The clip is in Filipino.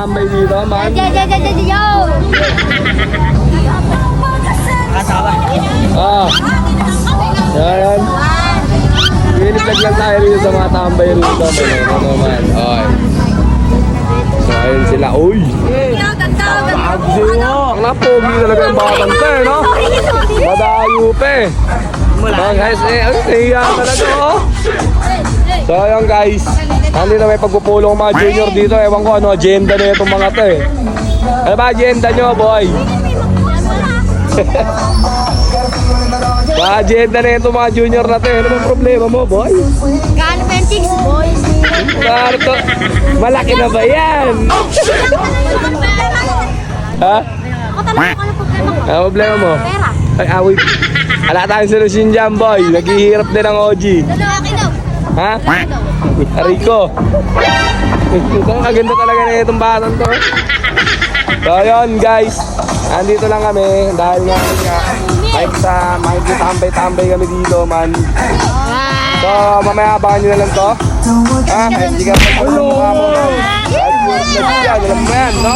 tumatambay dito, man. Yo! Ah. Yan. Piniplag lang tayo rito sa mga tambay rito. Ano man. Okay. So, ayun sila. Uy! Ang napogi talaga yung batang to, eh, no? Madayo pa eh. Mga guys, nahiya talaga, oh. So, ayun guys. Nandito may pagpupulong mga junior dito. Ewan ko ano, agenda na itong mga to, eh. Ano ba agenda nyo, boy? Ba, agenda na itong mga junior natin. Ano bang problema mo, boy? Gaano ba yung chicks, boys? Barto, malaki na ba yan? Ha? Ako talaga ano problema ko. Ano problema mo? Pera. Ay, awit. Wala tayong solusyon dyan, boy. Naghihirap din ang OG. Lalaki daw. Ha? Rico. Ito, kaganda talaga na itong batang to. So, yun, guys. Andito lang kami dahil nga tambay kami dito, man. So, mamaya abangan nyo na lang to. Ha? Kahit hindi ka magpapalong mukha mo. Kahit puro vlog yan, alam mo yan, no?